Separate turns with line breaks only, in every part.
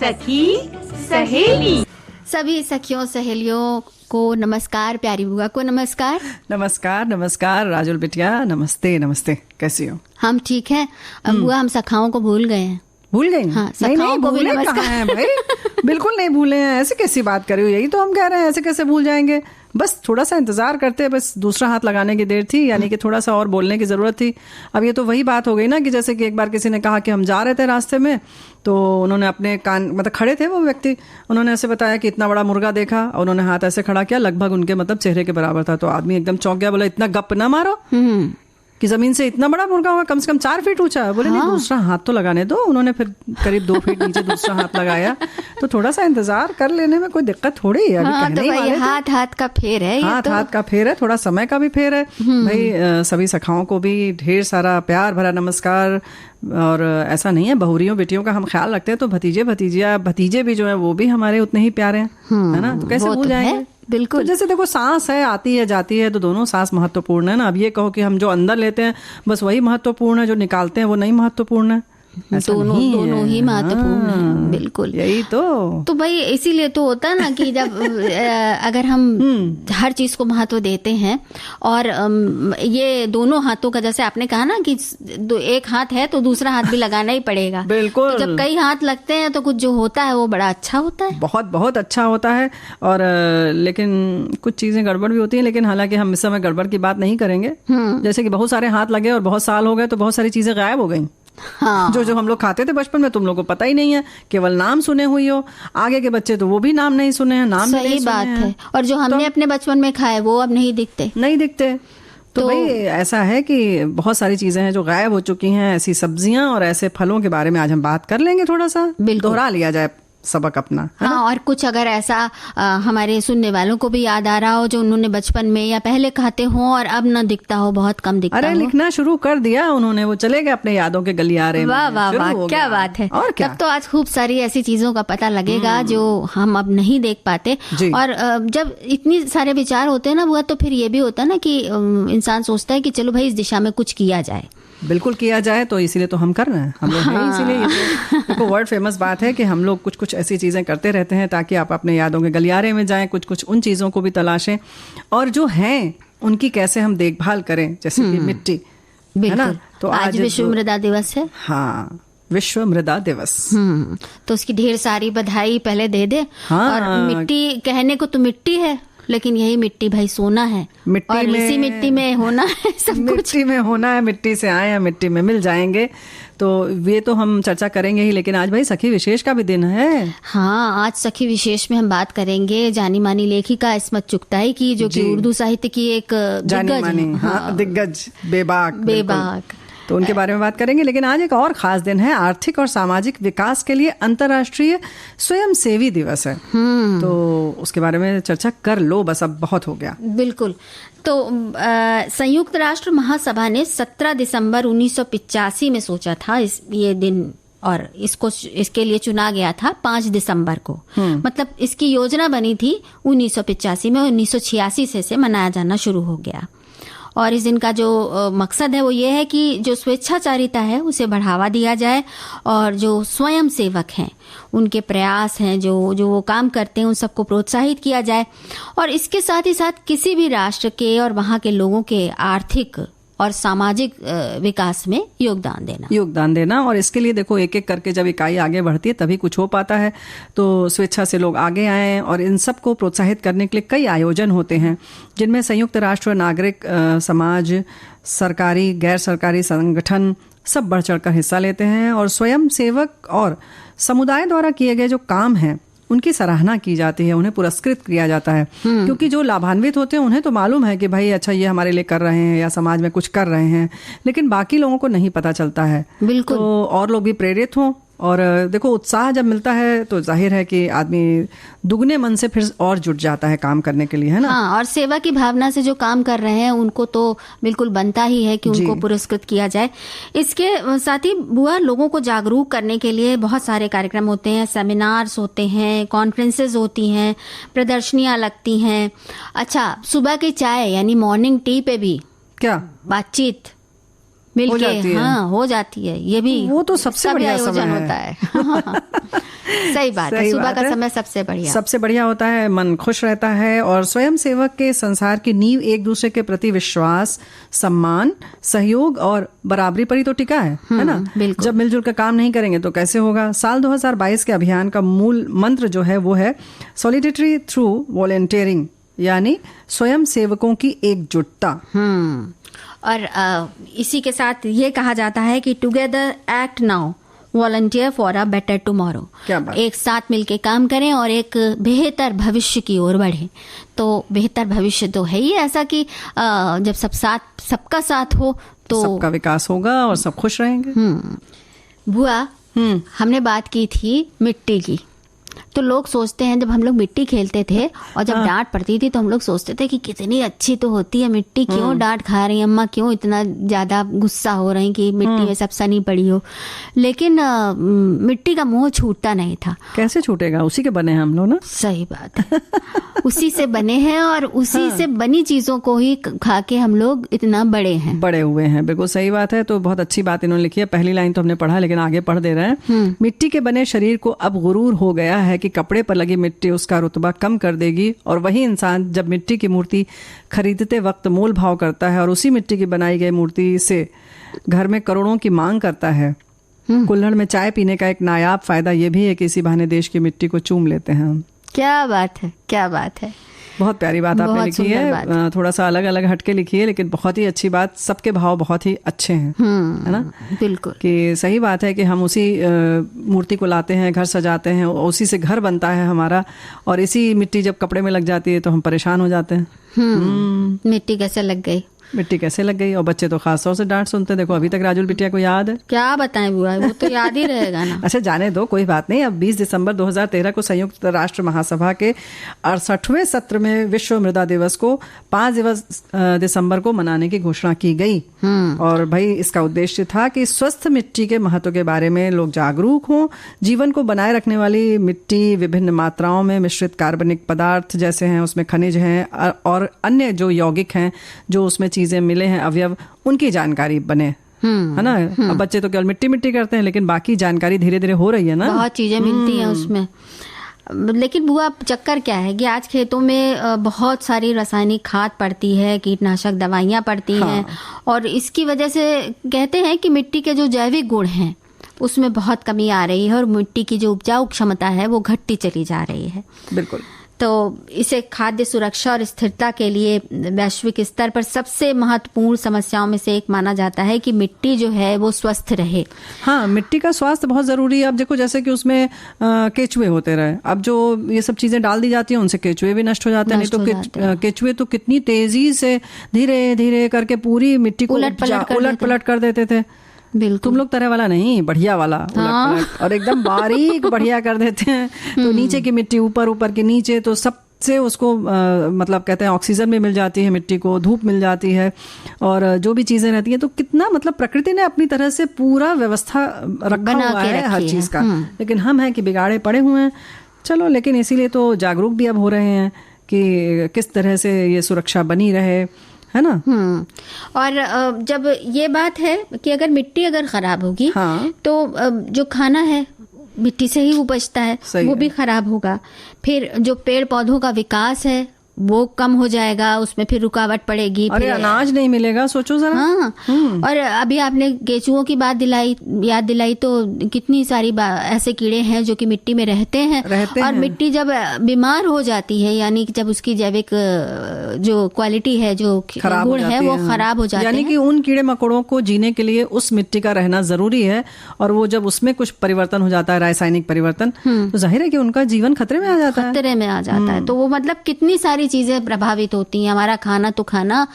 सखी सहेली।
सभी सखियों सहेलियों को नमस्कार, प्यारी बुआ को नमस्कार।
नमस्कार नमस्कार राजुल बिटिया, नमस्ते नमस्ते, कैसी हो?
हम ठीक हैं। बुआ हम सखाओं को भूल गए हैं।
भूल गई?
हाँ,
नहीं
को भी
भूले
नमस्कार।
कहाँ हैं भाई, बिल्कुल नहीं भूले हैं। ऐसे कैसी बात कर रही हो? यही तो हम कह रहे हैं, ऐसे कैसे भूल जाएंगे। बस थोड़ा सा इंतजार करते हैं, बस दूसरा हाथ लगाने की देर थी, यानी कि थोड़ा सा और बोलने की जरूरत थी। अब ये तो वही बात हो गई ना कि जैसे कि एक बार किसी ने कहा कि हम जा रहे थे रास्ते में, तो उन्होंने अपने कान, मतलब खड़े थे वो व्यक्ति, उन्होंने ऐसे बताया कि इतना बड़ा मुर्गा देखा, और उन्होंने हाथ ऐसे खड़ा किया, लगभग उनके मतलब चेहरे के बराबर था। तो आदमी एकदम चौंक गया, बोला इतना गप ना मारो कि जमीन से इतना बड़ा मुर्गा होगा, कम से कम 4 फीट ऊंचा। बोले नहीं, दूसरा हाथ तो लगाने दो। उन्होंने फिर करीब 2 फीट नीचे दूसरा हाथ लगाया। तो थोड़ा सा इंतजार कर लेने में कोई दिक्कत थोड़ी है। अभी कहने ही वाले थे।
हाथ हाथ का फेर है,
हाथ का फेर है, थोड़ा समय का भी फेर है भाई। सभी सखाओं को भी ढेर सारा प्यार भरा नमस्कार। और ऐसा नहीं है, बहुरियों बेटियों का हम ख्याल रखते हैं, तो भतीजे भी जो है वो भी हमारे उतने ही प्यारे हैं, है ना। तो कैसे भूल जाएंगे?
बिल्कुल।
तो जैसे देखो, सांस है, आती है जाती है, तो दोनों सांस महत्वपूर्ण है ना। अब ये कहो कि हम जो अंदर लेते हैं बस वही महत्वपूर्ण है, जो निकालते हैं वो नहीं महत्वपूर्ण है।
दोनों ही महत्वपूर्ण है। बिल्कुल,
यही तो
भाई इसीलिए तो होता है ना कि जब अगर हम हर चीज को महत्व देते हैं, और ये दोनों हाथों का, जैसे आपने कहा ना कि एक हाथ है तो दूसरा हाथ भी लगाना ही पड़ेगा।
बिल्कुल।
तो जब कई हाथ लगते हैं तो कुछ जो होता है वो बड़ा अच्छा होता है,
बहुत बहुत अच्छा होता है। और लेकिन कुछ चीजें गड़बड़ भी होती हैं, लेकिन हालांकि हम इस समय गड़बड़ की बात नहीं करेंगे। जैसे कि बहुत सारे हाथ लगे और बहुत साल हो गए, तो बहुत सारी चीजें गायब हो गई।
हाँ।
जो हम लोग खाते थे बचपन में, तुम लोगों को पता ही नहीं है, केवल नाम सुने हुई हो। आगे के बच्चे तो वो भी नाम नहीं सुने हैं, नाम भी नहीं सुने हैं।
सही बात है। और जो हमने अपने बचपन में खाए वो अब नहीं दिखते।
तो भाई ऐसा है कि बहुत सारी चीजें हैं जो गायब हो चुकी हैं। ऐसी सब्जियां और ऐसे फलों के बारे में आज हम बात कर लेंगे, थोड़ा सा दोहरा लिया जाए सबक अपना।
हाँ, और कुछ अगर ऐसा हमारे सुनने वालों को भी याद आ रहा हो जो उन्होंने बचपन में या पहले खाते हो और अब न दिखता हो, बहुत कम दिखता हो।
अरे लिखना शुरू कर दिया उन्होंने, वो चले गए अपने यादों के गलियारे में।
वाह वाह वाह, क्या बात है।
और क्या?
तब तो आज खूब सारी ऐसी चीजों का पता लगेगा जो हम अब नहीं देख पाते। और जब इतनी सारे विचार होते हैं ना वो, तो फिर ये भी होता है ना कि इंसान सोचता है कि चलो भाई इस दिशा में कुछ किया जाए।
बिल्कुल किया जाए, तो इसीलिए तो हम कर रहे हैं, हम लोग हैं। इसीलिए देखो, वर्ल्ड फेमस बात है कि हम लोग कुछ कुछ ऐसी चीजें करते रहते हैं ताकि आप अपने यादों के गलियारे में जाएं, कुछ कुछ उन चीजों को भी तलाशें, और जो हैं उनकी कैसे हम देखभाल करें, जैसे कि मिट्टी, है ना। तो
आज विश्व मृदा दिवस है।
हाँ, विश्व मृदा दिवस।
तो उसकी ढेर सारी बधाई पहले दे दे। और मिट्टी कहने को तो मिट्टी है, लेकिन यही मिट्टी भाई सोना है, और इसी मिट्टी में होना है सब कुछ।
मिट्टी में होना है, मिट्टी से आए हैं, मिट्टी में मिल जाएंगे। तो ये तो हम चर्चा करेंगे ही, लेकिन आज भाई सखी विशेष का भी दिन है।
हाँ, आज सखी विशेष में हम बात करेंगे जानी मानी लेखिका इस्मत चुगताई की, जो कि उर्दू साहित्य की एक
दिग्गज बेबाक। तो उनके बारे में बात करेंगे। लेकिन आज एक और खास दिन है, आर्थिक और सामाजिक विकास के लिए अंतर्राष्ट्रीय स्वयंसेवी दिवस है। तो उसके बारे में चर्चा कर लो, बस अब बहुत हो गया।
बिल्कुल। तो संयुक्त राष्ट्र महासभा ने 17 दिसंबर 1985 में सोचा था ये दिन, और इसके लिए चुना गया था 5 दिसंबर को। मतलब इसकी योजना बनी थी 1985 में, 1986 से मनाया जाना शुरू हो गया। और इस दिन का जो मकसद है वो ये है कि जो स्वेच्छाचारिता है उसे बढ़ावा दिया जाए, और जो स्वयं सेवक हैं उनके प्रयास हैं, जो वो काम करते हैं, उन सबको प्रोत्साहित किया जाए। और इसके साथ ही साथ किसी भी राष्ट्र के और वहाँ के लोगों के आर्थिक और सामाजिक विकास में योगदान देना। और इसके लिए देखो, एक एक करके जब इकाई आगे बढ़ती है तभी कुछ हो पाता है। तो स्वेच्छा से लोग आगे आए, और इन सब को प्रोत्साहित करने के लिए कई आयोजन होते हैं, जिनमें संयुक्त राष्ट्र, नागरिक समाज, सरकारी गैर सरकारी संगठन सब बढ़ चढ़कर हिस्सा लेते हैं। और स्वयं सेवक और समुदाय द्वारा किए गए जो काम हैं उनकी सराहना की जाती है, उन्हें पुरस्कृत किया जाता है। क्योंकि जो लाभान्वित होते हैं उन्हें तो मालूम है कि भाई अच्छा ये हमारे लिए कर रहे हैं या समाज में कुछ कर रहे हैं, लेकिन बाकी लोगों को नहीं पता चलता है। बिल्कुल।
तो और लोग भी प्रेरित हों, और देखो उत्साह जब मिलता है तो जाहिर है कि आदमी दुगने मन से फिर और जुट जाता है काम करने के लिए, है ना।
हाँ, और सेवा की भावना से जो काम कर रहे हैं उनको तो बिल्कुल बनता ही है कि उनको पुरस्कृत किया जाए। इसके साथ ही बुआ, लोगों को जागरूक करने के लिए बहुत सारे कार्यक्रम होते हैं, सेमिनार्स होते हैं, कॉन्फ्रेंसेज होती हैं, प्रदर्शनियां लगती हैं। अच्छा, सुबह की चाय यानी मॉर्निंग टी पे भी
क्या
बातचीत मिलके
जाती है।
हाँ हो जाती है, ये भी
वो तो सबसे बढ़िया समय
आयोजन
है।
होता है। सही बात है,
सही
सुबह
बात
का
है।
समय सबसे बढ़िया।
सबसे बढ़िया होता है, मन खुश रहता है और स्वयं सेवक के संसार की नींव एक दूसरे के प्रति विश्वास, सम्मान, सहयोग और बराबरी पर ही तो टिका है ना।
बिल्कुल।
जब मिलजुल कर काम नहीं करेंगे तो कैसे होगा। साल 2022 के अभियान का मूल मंत्र जो है वो है सॉलिडेरिटी थ्रू वॉलंटियरिंग, यानी स्वयं सेवकों की एकजुटता।
और इसी के साथ ये कहा जाता है कि together act now, volunteer for a better tomorrow.
क्या बात।
एक साथ मिलके काम करें और एक बेहतर भविष्य की ओर बढ़े। तो बेहतर भविष्य तो है ही ऐसा कि जब सबका साथ हो तो
सबका विकास होगा और सब खुश रहेंगे।
बुआ, हमने बात की थी मिट्टी की। तो लोग सोचते हैं, जब हम लोग मिट्टी खेलते थे और जब डांट पड़ती थी तो हम लोग सोचते थे कि कितनी अच्छी तो होती है मिट्टी, क्यों डांट खा रही है अम्मा, क्यों इतना ज्यादा गुस्सा हो रही कि मिट्टी में सब सनी पड़ी हो। लेकिन मिट्टी का मोह छूटता नहीं था।
कैसे छूटेगा, उसी के बने हैं हम लोग ना।
सही बात है। उसी से बने हैं और उसी से बनी चीजों को ही खा के हम लोग इतना बड़े हैं,
बड़े हुए हैं। बिल्कुल सही बात है। तो बहुत अच्छी बात इन्होंने लिखी है। पहली लाइन तो हमने पढ़ा, लेकिन आगे पढ़ दे रहे हैं। मिट्टी के बने शरीर को अब गुरूर हो गया है कि कपड़े पर लगी मिट्टी उसका रुतबा कम कर देगी, और वही इंसान जब मिट्टी की मूर्ति खरीदते वक्त मोल भाव करता है और उसी मिट्टी की बनाई गई मूर्ति से घर में करोड़ों की मांग करता है। कुल्हड़ में चाय पीने का एक नायाब फायदा यह भी है कि इसी बहाने देश की मिट्टी को चूम लेते हैं हम।
क्या बात है, क्या बात है।
बहुत प्यारी बात आपने
बहुत
लिखी
सुंदर
है।
बात।
थोड़ा सा अलग अलग हटके लिखी है, लेकिन बहुत ही अच्छी बात। सबके भाव बहुत ही अच्छे हैं, है ना।
बिल्कुल
कि सही बात है कि हम उसी मूर्ति को लाते हैं, घर सजाते हैं, उसी से घर बनता है हमारा, और इसी मिट्टी जब कपड़े में लग जाती है तो हम परेशान हो जाते हैं।
मिट्टी कैसे लग गई,
मिट्टी कैसे लग गई। और बच्चे तो खास तौर से डांट सुनते हैं। देखो अभी तक राजुल बिटिया को याद है।
क्या बताएं बुआ, वो तो याद ही रहेगा ना।
अच्छा जाने दो, कोई बात नहीं। अब 20 दिसंबर 2013 को संयुक्त राष्ट्र महासभा के 68वें सत्र में विश्व मृदा दिवस को 5 दिसंबर को मनाने की घोषणा की गई। और भाई इसका उद्देश्य था कि स्वस्थ मिट्टी के महत्व के बारे में लोग जागरूक हों। जीवन को बनाए रखने वाली मिट्टी विभिन्न मात्राओं में मिश्रित कार्बनिक पदार्थ जैसे हैं, उसमें खनिज हैं और अन्य जो यौगिक हैं, जो उसमें चीजें मिले हैं, अवयव, उनकी जानकारी बने, है ना। अब बच्चे तो केवल मिट्टी मिट्टी करते हैं, लेकिन बाकी जानकारी धीरे धीरे हो रही है ना।
बहुत चीजें मिलती हैं उसमें। लेकिन बुआ चक्कर क्या है कि आज खेतों में बहुत सारी रासायनिक खाद पड़ती है, कीटनाशक दवाइयाँ पड़ती हैं, और इसकी वजह से कहते हैं कि मिट्टी के जो जैविक गुण हैं उसमें बहुत कमी आ रही है और मिट्टी की जो उपजाऊ क्षमता है वो घटती चली जा रही है।
बिल्कुल।
तो इसे खाद्य सुरक्षा और स्थिरता के लिए वैश्विक स्तर पर सबसे महत्वपूर्ण समस्याओं में से एक माना जाता है कि मिट्टी जो है वो स्वस्थ रहे।
हाँ, मिट्टी का स्वास्थ्य बहुत जरूरी है। अब देखो जैसे कि उसमें केचुए होते रहे, अब जो ये सब चीजें डाल दी जाती हैं उनसे केचुए भी नष्ट हो जाते हैं। नहीं तो केचुए तो कितनी तेजी से धीरे धीरे करके पूरी मिट्टी को उलट पलट कर देते थे।
बिल्कुल।
तुम लोग तरह वाला नहीं, बढ़िया वाला उलट और एकदम बारीक बढ़िया कर देते हैं। तो नीचे की मिट्टी ऊपर, ऊपर की नीचे, तो सबसे उसको मतलब कहते हैं ऑक्सीजन भी मिल जाती है मिट्टी को, धूप मिल जाती है, और जो भी चीजें रहती हैं। तो कितना मतलब प्रकृति ने अपनी तरह से पूरा व्यवस्था रखा हुआ है हर चीज का। लेकिन हम हैं कि बिगाड़े पड़े हुए हैं। चलो, लेकिन इसीलिए तो जागरूक भी अब हो रहे हैं कि किस तरह से ये सुरक्षा बनी रहे, है ना।
और जब ये बात है कि अगर मिट्टी खराब होगी,
हाँ।
तो जो खाना है मिट्टी से ही उपजता है, वो भी खराब होगा। फिर जो पेड़ पौधों का विकास है वो कम हो जाएगा, उसमें फिर रुकावट पड़ेगी।
अरे अनाज नहीं मिलेगा, सोचो जरा।
हाँ। और अभी आपने केचुओं की बात याद दिलाई, तो कितनी सारी ऐसे कीड़े हैं जो कि मिट्टी में रहते हैं। और मिट्टी जब बीमार हो जाती है, यानी कि जब उसकी जैविक जो क्वालिटी है, जो गुण है, वो खराब हो जाते हैं।
यानी कि उन कीड़े मकोड़ों को जीने के लिए उस मिट्टी का रहना जरूरी है, और वो जब उसमें कुछ परिवर्तन हो जाता है, रासायनिक परिवर्तन, तो जाहिर है कि उनका जीवन खतरे में आ जाता है।
खतरे में आ जाता है। तो वो मतलब कितनी सारी चीजें प्रभावित होती हैं। हमारा खाना तो खाना,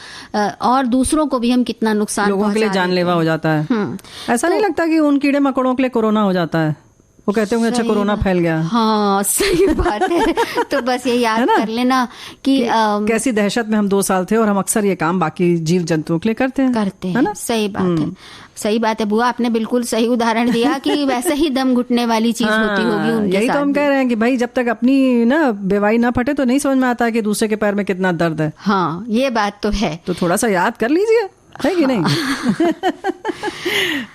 और दूसरों को भी हम कितना नुकसान,
लोगों के लिए जानलेवा हो जाता है। ऐसा नहीं लगता कि उन कीड़े मकोड़ों के लिए कोरोना हो जाता है? वो कहते होंगे अच्छा कोरोना फैल गया।
हाँ, सही बात है। तो बस ये याद कर लेना कि
कैसी दहशत में हम 2 साल थे, और हम अक्सर ये काम बाकी जीव जंतुओं के लिए करते हैं, है ना।
सही बात है, सही बात है बुआ, आपने बिल्कुल सही उदाहरण दिया कि वैसे ही दम घुटने वाली चीज होती होगी उनके
यही
साथ।
तो हम कह रहे हैं कि भाई जब तक अपनी ना बेवाई ना फटे तो नहीं समझ में आता कि दूसरे के पैर में कितना दर्द है।
हाँ, ये बात तो है।
तो थोड़ा सा याद कर लीजिए, है कि नहीं?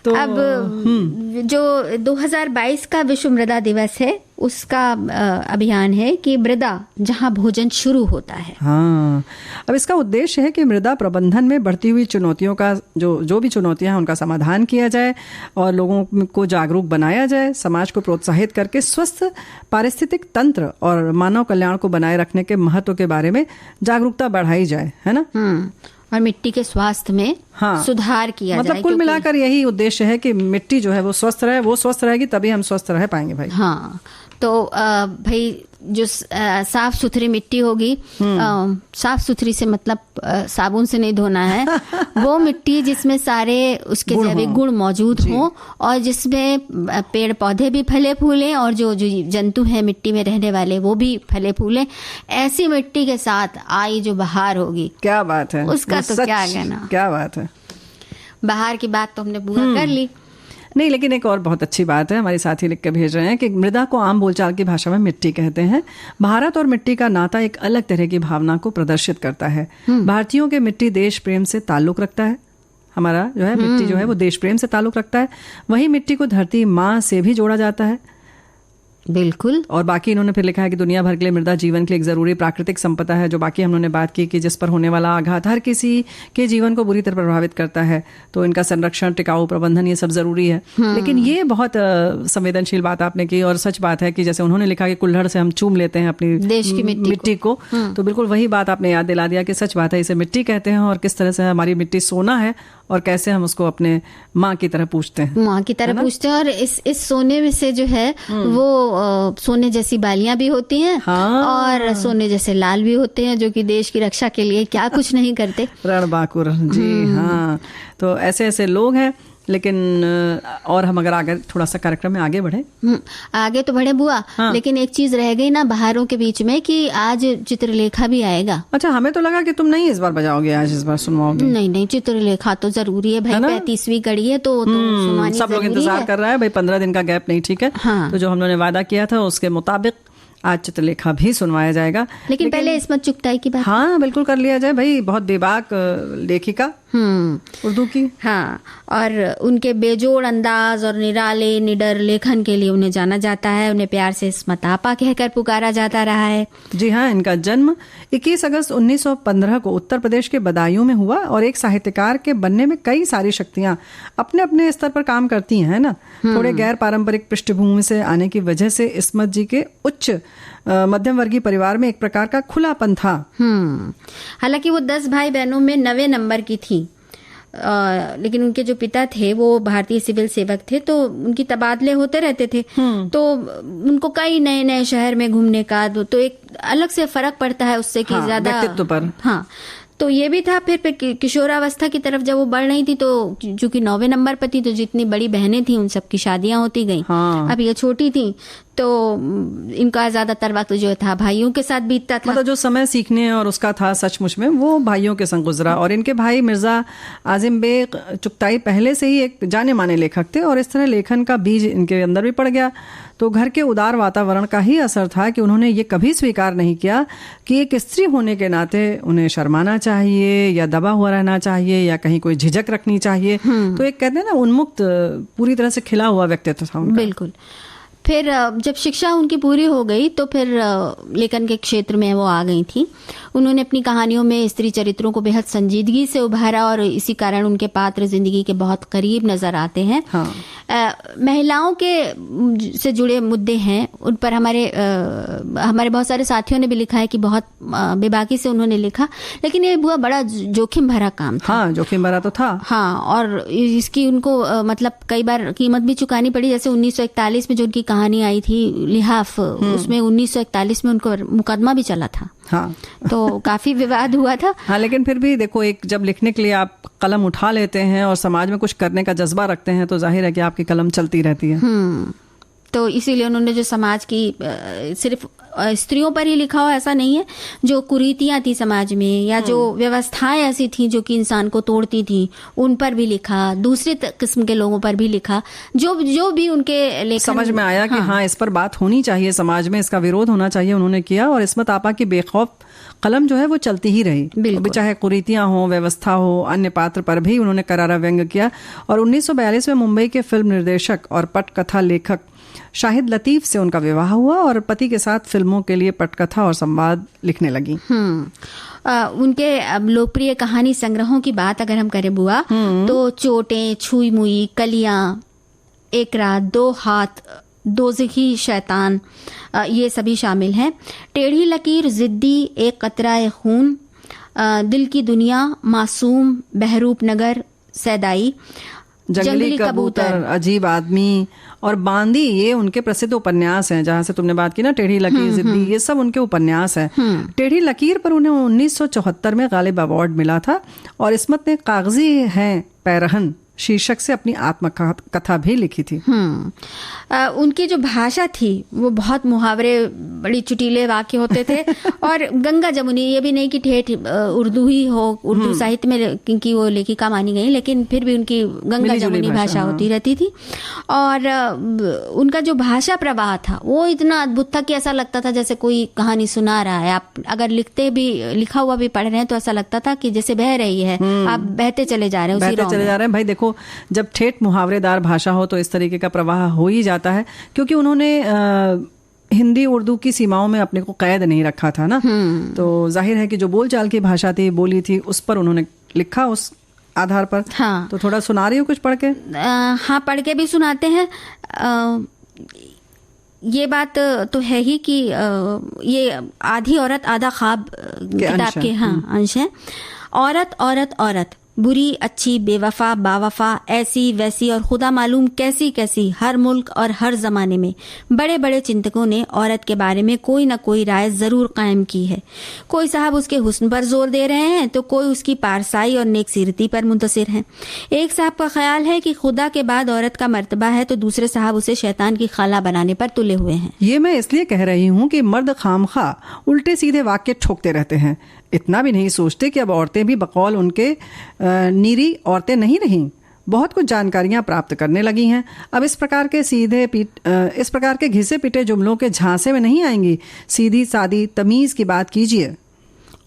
तो
अब जो 2022 का विश्व मृदा दिवस है उसका अभियान है कि मृदा जहां भोजन शुरू होता है।
हाँ, अब इसका उद्देश्य है कि मृदा प्रबंधन में बढ़ती हुई चुनौतियों का जो भी चुनौतियां हैं उनका समाधान किया जाए और लोगों को जागरूक बनाया जाए, समाज को प्रोत्साहित करके स्वस्थ पारिस्थितिक तंत्र और मानव कल्याण को बनाए रखने के महत्व के बारे में जागरूकता बढ़ाई जाए, है ना?
और मिट्टी के स्वास्थ्य में सुधार किया जाए।
मतलब कुल मिलाकर यही उद्देश्य है कि मिट्टी जो है वो स्वस्थ रहे, वो स्वस्थ रहेगी तभी हम स्वस्थ रह पाएंगे भाई।
हाँ, तो भाई जो साफ सुथरी मिट्टी होगी, साफ सुथरी से मतलब साबुन से नहीं धोना है, वो मिट्टी जिसमें सारे उसके जैविक गुण मौजूद हों और जिसमें पेड़ पौधे भी फले फूले और जो जंतु हैं मिट्टी में रहने वाले वो भी फले फूले, ऐसी मिट्टी के साथ आई जो बहार होगी।
क्या बात है,
उसका तो क्या कहना।
क्या बात है।
बहार की बात तो हमने पूरा कर ली।
नहीं, लेकिन एक और बहुत अच्छी बात है, हमारे साथी लिख के भेज रहे हैं कि मृदा को आम बोलचाल की भाषा में मिट्टी कहते हैं। भारत और मिट्टी का नाता एक अलग तरह की भावना को प्रदर्शित करता है। भारतीयों के मिट्टी देश प्रेम से ताल्लुक रखता है। हमारा जो है मिट्टी जो है वो देश प्रेम से ताल्लुक रखता है। वहीं मिट्टी को धरती माँ से भी जोड़ा जाता है।
बिल्कुल।
और बाकी इन्होंने फिर लिखा है कि दुनिया भर के लिए मृदा जीवन के लिए एक जरूरी प्राकृतिक संपदा है। जो बाकी हमने बात की कि जिस पर होने वाला आघात हर किसी के जीवन को बुरी तरह प्रभावित करता है, तो इनका संरक्षण, टिकाऊ प्रबंधन ये सब जरूरी है। लेकिन ये बहुत संवेदनशील बात आपने की और सच बात है कि जैसे उन्होंने लिखा कि कुल्हड़ से हम चूम लेते हैं अपनी
देश की
मिट्टी को, तो बिल्कुल वही बात आपने याद दिला दिया कि सच बात है, इसे मिट्टी कहते हैं और किस तरह से हमारी मिट्टी सोना है और कैसे हम उसको अपने माँ की तरह पूछते हैं,
माँ की तरह पूछते हैं। और इस सोने में से जो है वो सोने जैसी बालियां भी होती हैं।
हाँ।
और सोने जैसे लाल भी होते हैं जो कि देश की रक्षा के लिए क्या कुछ नहीं करते।
रणबांकुर जी। हाँ, तो ऐसे ऐसे लोग हैं। लेकिन और हम अगर आगे थोड़ा सा कार्यक्रम में आगे बढ़े,
आगे तो बढ़े बुआ। हाँ। लेकिन एक चीज रह गई ना बहारों के बीच में कि आज चित्रलेखा भी आएगा।
अच्छा, हमें तो लगा कि तुम नहीं इस बार बजाओगे, आज इस बार सुनवाओगे।
नहीं, चित्रलेखा तो जरूरी है भाई, 35वीं कड़ी है तो सुनवानी
सब लोग इंतजार कर रहा है भाई, 15 दिन का गैप नहीं, ठीक है।
हाँ।
तो जो हम लोगों ने वादा किया था उसके मुताबिक आज चित्रलेखा भी सुनवाया जाएगा।
लेकिन पहले इस्मत चुगताई की बात।
हाँ, बिल्कुल कर लिया जाए भाई। बहुत बेबाक लेखिका उर्दू की।
हाँ, और उनके बेजोड़ अंदाज और निराले निडर लेखन के लिए उन्हें जाना जाता है। उन्हें प्यार से इस्मत आपा कहकर पुकारा जाता रहा है।
जी हाँ, इनका जन्म 21 अगस्त 1915 को उत्तर प्रदेश के बदायूं में हुआ और एक साहित्यकार के बनने में कई सारी शक्तियां अपने अपने स्तर पर काम करती हैं ना। थोड़े गैर पारंपरिक पृष्ठभूमि से आने की वजह से इस्मत जी के उच्च मध्यम वर्गीय परिवार में एक प्रकार का खुलापन था।
हालांकि वो 10 भाई बहनों में 9वें नंबर की थी। लेकिन उनके जो पिता थे वो भारतीय सिविल सेवक थे, तो उनकी तबादले होते रहते थे। तो उनको कई नए नए शहर में घूमने का तो एक अलग से फर्क पड़ता है उससे कि ज्यादा
व्यक्तित्व पर।
हाँ, तो ये भी था। फिर किशोरावस्था की तरफ जब वो बढ़ रही थी तो चूंकि 9वें नंबर पर थी तो जितनी बड़ी बहनें थी उन सबकी शादियां होती गई।
हाँ।
अब ये छोटी थी तो इनका ज्यादातर वक्त जो था भाइयों के साथ बीतता था।
मतलब जो समय सीखने और उसका था सचमुच में वो भाइयों के संग गुजरा। और इनके भाई मिर्जा आजिम बेग चुगताई पहले से ही एक जाने माने लेखक थे और इस तरह लेखन का बीज इनके अंदर भी पड़ गया। तो घर के उदार वातावरण का ही असर था कि उन्होंने ये कभी स्वीकार नहीं किया कि एक स्त्री होने के नाते उन्हें शर्माना चाहिए या दबा हुआ रहना चाहिए या कहीं कोई झिझक रखनी चाहिए। तो एक कहते हैं ना उन्मुक्त, पूरी तरह से खिला हुआ व्यक्तित्व था उनका।
बिल्कुल। फिर जब शिक्षा उनकी पूरी हो गई तो फिर लेखन के क्षेत्र में वो आ गई थी। उन्होंने अपनी कहानियों में स्त्री चरित्रों को बेहद संजीदगी से उभारा और इसी कारण उनके पात्र जिंदगी के बहुत करीब नजर आते हैं।
हाँ।
महिलाओं के से जुड़े मुद्दे हैं उन पर हमारे बहुत सारे साथियों ने भी लिखा है कि बहुत बेबाकी से उन्होंने लिखा, लेकिन ये बुआ बड़ा जोखिम भरा काम था।
हाँ, जोखिम भरा तो था।
हाँ, और इसकी उनको मतलब कई बार कीमत भी चुकानी पड़ी। जैसे 1941 में जो उनकी कहानी आई थी लिहाफ, उसमें 1941 में उनको मुकदमा भी चला था।
हाँ।
तो काफी विवाद हुआ था।
हाँ, लेकिन फिर भी देखो, एक जब लिखने के लिए आप कलम उठा लेते हैं और समाज में कुछ करने का जज्बा रखते हैं तो जाहिर है कि आपकी कलम चलती रहती है।
तो इसीलिए उन्होंने जो समाज की सिर्फ स्त्रियों पर ही लिखा हो ऐसा नहीं है, जो कुरीतियां थी समाज में या जो व्यवस्थाएं ऐसी थी जो कि इंसान को तोड़ती थी, उन पर भी लिखा, दूसरे किस्म के लोगों पर भी लिखा, जो भी उनके लेखन
समझ में आया कि हाँ इस पर बात होनी चाहिए, समाज में इसका विरोध होना चाहिए, उन्होंने किया। और इस्मत आपा की बेखौफ कलम जो है वो चलती ही रही, अभी चाहे कुरीतियां हो, व्यवस्था हो, अन्य पात्र पर भी उन्होंने करारा व्यंग किया। और 1942 में मुंबई के फिल्म निर्देशक और पटकथा लेखक शाहिद लतीफ से उनका विवाह हुआ और पति के साथ फिल्मों के लिए पटकथा और संवाद लिखने लगी।
उनके लोकप्रिय कहानी संग्रहों की बात अगर हम करें बुआ, तो चोटें, छुई मुई, कलियां, एक रात, दो हाथ, दोज़खी शैतान, ये सभी शामिल हैं। टेढ़ी लकीर, जिद्दी, एक कतरा खून, दिल की दुनिया, मासूम, बहरूप नगर, सैदाई,
जंगली कबूतर, अजीब आदमी और बांदी, ये उनके प्रसिद्ध उपन्यास हैं। जहां से तुमने बात की ना, टेढ़ी लकीर, जिद्दी, ये सब उनके उपन्यास हैं। टेढ़ी लकीर पर उन्हें 1974 में गालिब अवार्ड मिला था और इस्मत ने कागजी हैं पैरहन शीर्षक से अपनी आत्मकथा भी लिखी थी।
उनकी जो भाषा थी वो बहुत मुहावरे, बड़ी चुटीले वाक्य होते थे और गंगा जमुनी, ये भी नहीं कि ठेठ उर्दू ही हो, उर्दू साहित्य में क्योंकि वो लेखिका मानी गई, लेकिन फिर भी उनकी गंगा जमुनी भाषा होती रहती थी। और उनका जो भाषा प्रवाह था वो इतना अद्भुत था कि ऐसा लगता था जैसे कोई कहानी सुना रहा है। आप अगर लिखा हुआ भी पढ़ रहे हैं तो ऐसा लगता था कि जैसे बह रही है, आप बहते चले जा रहे हैं
भाई देखो, जब ठेठ मुहावरेदार भाषा हो तो इस तरीके का प्रवाह हो ही जाता है, क्योंकि उन्होंने हिंदी उर्दू की सीमाओं में अपने को कैद नहीं रखा था ना। तो जाहिर है कि जो बोलचाल की भाषा थी, बोली थी, उस पर उन्होंने लिखा, उस आधार पर।
हाँ।
तो थोड़ा सुना रही हो कुछ पढ़ के?
हाँ, पढ़ के भी सुनाते हैं। ये बात तो है ही कि ये आधी औरत आधा ख्वाब किताब के अंश हैं। औरत औरत औरत, बुरी अच्छी, बेवफा बावफा, ऐसी वैसी और खुदा मालूम कैसी कैसी, हर मुल्क और हर जमाने में बड़े बड़े चिंतकों ने औरत के बारे में कोई ना कोई राय जरूर कायम की है। कोई साहब उसके हुस्न पर जोर दे रहे हैं तो कोई उसकी पारसाई और नेकसीरती पर मुंतसिर हैं। एक साहब का ख्याल है कि खुदा के बाद औरत का मर्तबा है तो दूसरे साहब उसे शैतान की खाला बनाने पर तुले हुए हैं।
ये मैं इसलिए कह रही हूँ कि मर्द खामखा उल्टे सीधे वाक्य ठोकते रहते हैं, इतना भी नहीं सोचते कि अब औरतें भी बकौल उनके नीरी औरतें नहीं रहीं, बहुत कुछ जानकारियां प्राप्त करने लगी हैं। अब इस प्रकार के घिसे पिटे जुमलों के झांसे में नहीं आएंगी, सीधी सादी तमीज की बात कीजिए।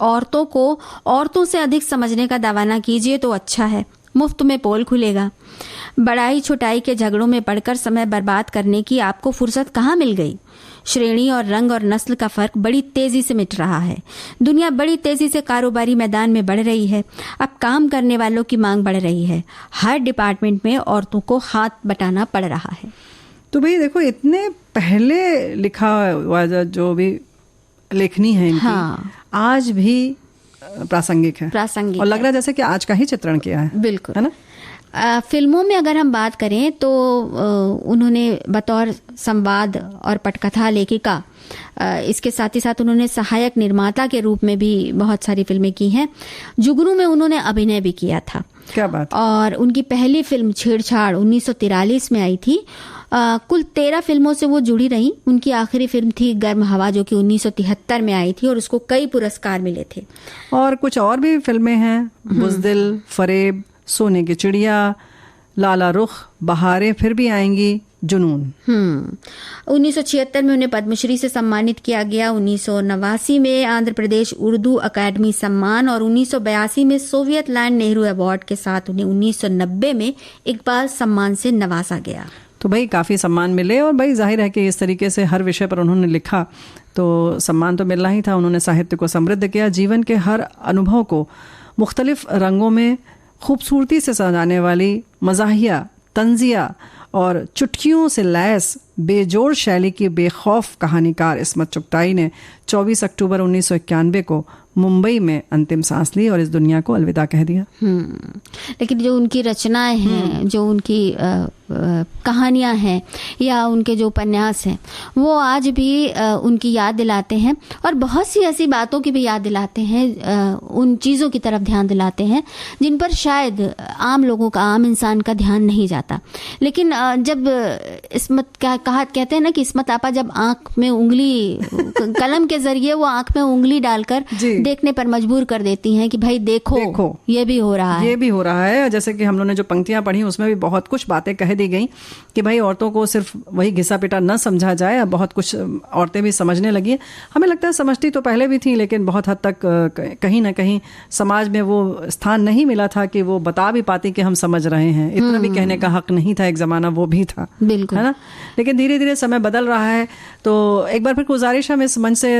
औरतों को औरतों से अधिक समझने का दावा ना कीजिए तो अच्छा है, मुफ्त में पोल खुलेगा। बड़ाई छोटाई के झगड़ों में पड़कर समय बर्बाद करने की आपको फुर्सत कहाँ मिल गई। श्रेणी और रंग और नस्ल का फर्क बड़ी तेजी से मिट रहा है। दुनिया बड़ी तेजी से कारोबारी मैदान में बढ़ रही है। अब काम करने वालों की मांग बढ़ रही है। हर डिपार्टमेंट में औरतों को हाथ बटाना पड़ रहा है।
तो भाई देखो, इतने पहले लिखा हुआ जो भी लेखनी है इनकी, हाँ, आज भी प्रासंगिक है और लग रहा है जैसे कि आज का ही चित्रण किया है।
बिल्कुल,
है ना।
फिल्मों में अगर हम बात करें तो उन्होंने बतौर संवाद और पटकथा लेखिका, इसके साथ ही साथ उन्होंने सहायक निर्माता के रूप में भी बहुत सारी फिल्में की हैं। जुगनू में उन्होंने अभिनय भी किया था।
क्या बात।
और उनकी पहली फिल्म छेड़छाड़ 1943 में आई थी। कुल 13 फिल्मों से वो जुड़ी रही। उनकी आखिरी फिल्म थी गर्म हवा, जो कि 1973 में आई थी और उसको कई पुरस्कार मिले थे।
और कुछ और भी फिल्में हैं, बुज़दिल, फरेब, सोने की चिड़िया, लाला रुख, बहारें फिर भी आएंगी, जुनून।
1976 में उन्हें पद्मश्री से सम्मानित किया गया। 1989 में आंध्र प्रदेश उर्दू अकादमी सम्मान और 1982 में सोवियत लैंड नेहरू अवार्ड के साथ उन्हें 1990 में इकबाल सम्मान से नवाजा गया।
तो भाई काफ़ी सम्मान मिले और भाई जाहिर है कि इस तरीके से हर विषय पर उन्होंने लिखा तो सम्मान तो मिलना ही था। उन्होंने साहित्य को समृद्ध किया, जीवन के हर अनुभव को मुख्तलिफ रंगों में खूबसूरती से सजाने वाली मज़ाहिया, तंजिया और चुटकियों से लैस बेजोड़ शैली की बेखौफ कहानीकार इस्मत चुगताई ने 24 अक्टूबर 1991 को मुंबई में अंतिम सांस ली और इस दुनिया को अलविदा कह दिया।
लेकिन जो उनकी रचनाएं हैं, जो उनकी कहानियां हैं या उनके जो उपन्यास हैं, वो आज भी उनकी याद दिलाते हैं और बहुत सी ऐसी बातों की भी याद दिलाते हैं, उन चीज़ों की तरफ ध्यान दिलाते हैं जिन पर शायद आम लोगों का, आम इंसान का ध्यान नहीं जाता। लेकिन जब इस्मत का कहते हैं ना कि इस्मत आपा जब आंख में उंगली कलम के जरिए वो आंख में उंगली डालकर देखने पर मजबूर कर देती हैं कि भाई देखो ये भी हो रहा है,
ये भी हो रहा है। जैसे कि हम लोगों ने जो पंक्तियां पढ़ी उसमें भी बहुत कुछ बातें कह दी गई कि भाई औरतों को सिर्फ वही घिसा पिटा न समझा जाए। अब बहुत कुछ औरतें भी समझने लगी। हमें लगता है समझती तो पहले भी थी, लेकिन बहुत हद तक कहीं ना कहीं समाज में वो स्थान नहीं मिला था कि वो बता भी पाती कि हम समझ रहे हैं। इतना भी कहने का हक नहीं था, एक जमाना वो भी था,
बिल्कुल,
है ना। लेकिन धीरे धीरे समय बदल रहा है। तो एक बार फिर गुजारिश हम इस मंच से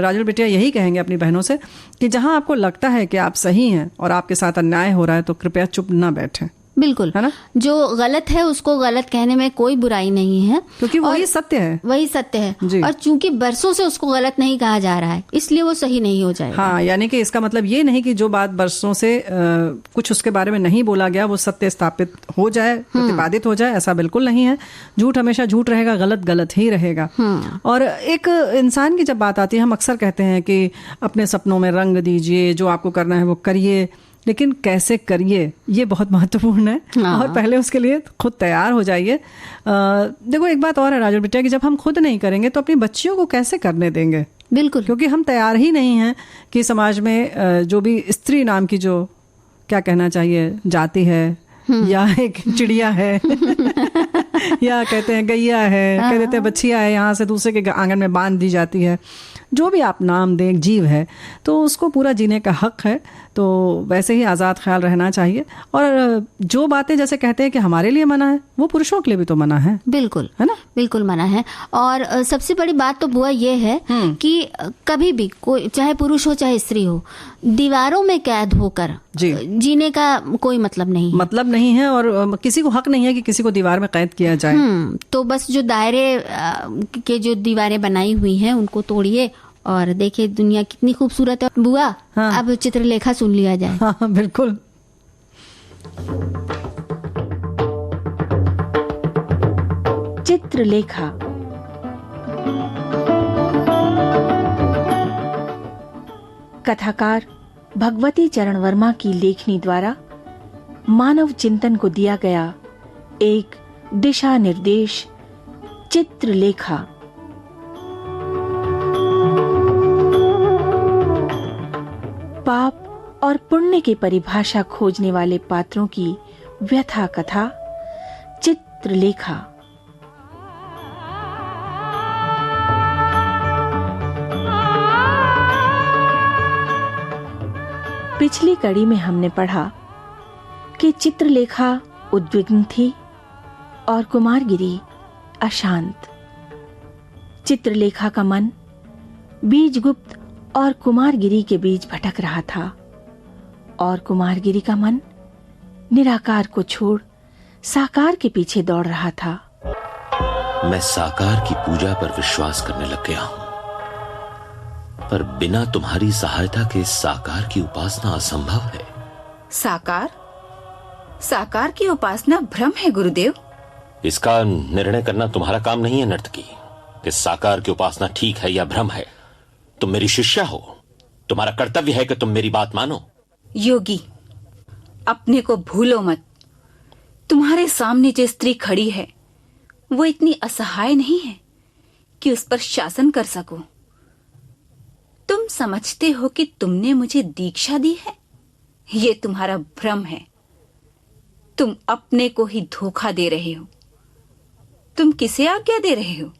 राजुल बिटिया यही कहेंगे अपनी बहनों से कि जहां आपको लगता है कि आप सही हैं और आपके साथ अन्याय हो रहा है तो कृपया चुप ना बैठें।
बिल्कुल, है ना। जो गलत है उसको गलत कहने में कोई बुराई नहीं है, क्योंकि
वही सत्य है,
वही सत्य है। और चूंकि बरसों से उसको गलत नहीं कहा जा रहा है इसलिए वो सही नहीं हो जाएगा।
हाँ, यानी कि इसका मतलब ये नहीं कि जो बात बरसों से कुछ उसके बारे में नहीं बोला गया वो सत्य स्थापित हो जाए, प्रतिपादित हो जाए, ऐसा बिल्कुल नहीं है। झूठ हमेशा झूठ रहेगा, गलत गलत ही रहेगा। और एक इंसान की जब बात आती है, हम अक्सर कहते हैं कि अपने सपनों में रंग दीजिए, जो आपको करना है वो करिए, लेकिन कैसे करिए ये बहुत महत्वपूर्ण है। और पहले उसके लिए खुद तैयार हो जाइए। देखो एक बात और है राजुल बिटिया कि जब हम खुद नहीं करेंगे तो अपनी बच्चियों को कैसे करने देंगे।
बिल्कुल,
क्योंकि हम तैयार ही नहीं हैं कि समाज में जो भी स्त्री नाम की जो क्या कहना चाहिए जाति है या एक चिड़िया है या कहते हैं गैया है, कह देते हैं बच्चिया है, यहाँ से दूसरे के आंगन में बांध दी जाती है। जो भी आप नाम दें, जीव है तो उसको पूरा जीने का हक है। तो वैसे ही आज़ाद ख्याल रहना चाहिए। और जो बातें जैसे कहते हैं कि हमारे लिए मना है वो पुरुषों के लिए भी तो मना है।
बिल्कुल,
है ना, बिल्कुल
मना है। और सबसे बड़ी बात तो बुआ ये है कि कभी भी कोई, चाहे पुरुष हो चाहे स्त्री हो, दीवारों में कैद होकर जीने का कोई मतलब नहीं है। और किसी को हक नहीं है कि किसी को दीवार में कैद किया जाए। तो बस जो दायरे के जो दीवारें बनाई हुई हैं उनको तोड़िए और देखिए दुनिया कितनी खूबसूरत है। बुआ, हाँ। अब चित्रलेखा सुन लिया जाए।
हाँ, बिल्कुल।
चित्रलेखा। कथाकार भगवती चरण वर्मा की लेखनी द्वारा मानव चिंतन को दिया गया एक दिशा निर्देश, चित्रलेखा। पाप और पुण्य की परिभाषा खोजने वाले पात्रों की व्यथा कथा, चित्रलेखा। पिछली कड़ी में हमने पढ़ा कि चित्रलेखा उद्विग्न थी और कुमारगिरी अशांत। चित्रलेखा का मन बीजगुप्त और कुमारगिरी के बीच भटक रहा था और कुमारगिरी का मन निराकार को छोड़ साकार के पीछे दौड़ रहा था।
मैं साकार की पूजा पर विश्वास करने लग गया हूं, पर बिना तुम्हारी सहायता के साकार की उपासना असंभव है।
साकार की उपासना भ्रम है गुरुदेव।
इसका निर्णय करना तुम्हारा काम नहीं है नर्तकी, कि साकार की उपासना ठीक है या भ्रम है। तुम मेरी शिष्या हो, तुम्हारा कर्तव्य है कि तुम मेरी बात मानो।
योगी, अपने को भूलो मत। तुम्हारे सामने जो स्त्री खड़ी है वो इतनी असहाय नहीं है कि उस पर शासन कर सको। तुम समझते हो कि तुमने मुझे दीक्षा दी है, ये तुम्हारा भ्रम है। तुम अपने को ही धोखा दे रहे हो। तुम किसे आज्ञा दे रहे हो?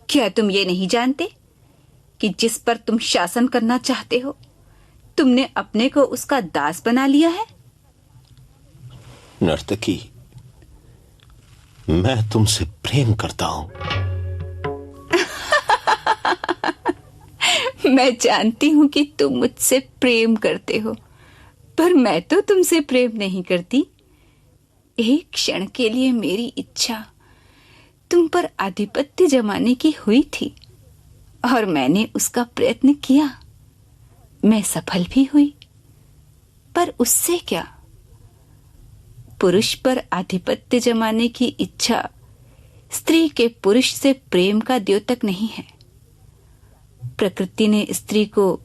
क्या तुम ये नहीं जानते कि जिस पर तुम शासन करना चाहते हो तुमने अपने को उसका दास बना लिया है?
नर्तकी, मैं तुमसे प्रेम करता हूं।
मैं जानती हूं कि तुम मुझसे प्रेम करते हो, पर मैं तो तुमसे प्रेम नहीं करती। एक क्षण के लिए मेरी इच्छा तुम पर आधिपत्य जमाने की हुई थी और मैंने उसका प्रयत्न किया। मैं सफल भी हुई, पर उससे क्या? पुरुष पर आधिपत्य जमाने की इच्छा स्त्री के पुरुष से प्रेम का द्योतक नहीं है। प्रकृति ने स्त्री को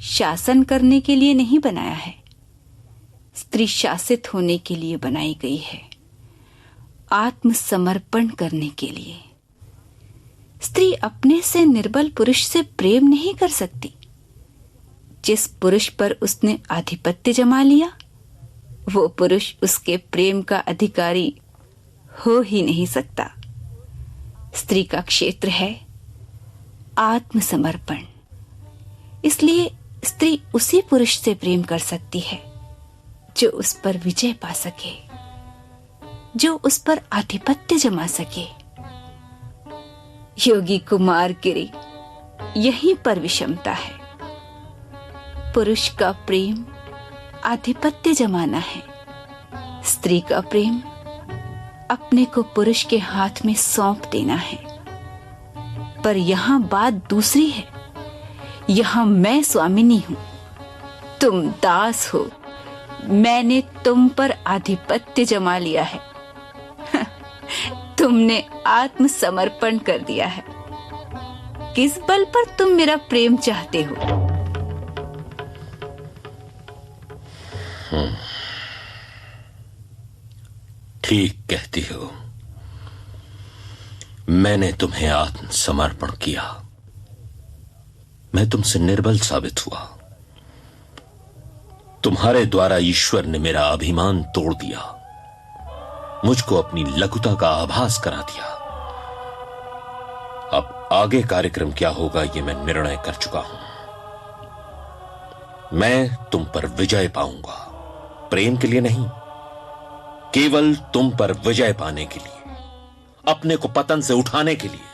शासन करने के लिए नहीं बनाया है, स्त्री शासित होने के लिए बनाई गई है, आत्मसमर्पण करने के लिए। स्त्री अपने से निर्बल पुरुष से प्रेम नहीं कर सकती। जिस पुरुष पर उसने आधिपत्य जमा लिया, वो पुरुष उसके प्रेम का अधिकारी हो ही नहीं सकता। स्त्री का क्षेत्र है आत्मसमर्पण। इसलिए स्त्री उसी पुरुष से प्रेम कर सकती है जो उस पर विजय पा सके, जो उस पर आधिपत्य जमा सके। योगी कुमार गिरी, यहीं पर विषमता है। पुरुष का प्रेम आधिपत्य जमाना है, स्त्री का प्रेम अपने को पुरुष के हाथ में सौंप देना है। पर यहां बात दूसरी है। यहां मैं स्वामिनी हूं, तुम दास हो। मैंने तुम पर आधिपत्य जमा लिया है। तुमने आत्मसमर्पण कर दिया है। किस बल पर तुम मेरा प्रेम चाहते हो?
ठीक कहती हो। मैंने तुम्हें आत्मसमर्पण किया। मैं तुमसे निर्बल साबित हुआ। तुम्हारे द्वारा ईश्वर ने मेरा अभिमान तोड़ दिया, मुझको अपनी लघुता का आभास करा दिया। अब आगे कार्यक्रम क्या होगा ये मैं निर्णय कर चुका हूं। मैं तुम पर विजय पाऊंगा, प्रेम के लिए नहीं, केवल तुम पर विजय पाने के लिए, अपने को पतन से उठाने के लिए।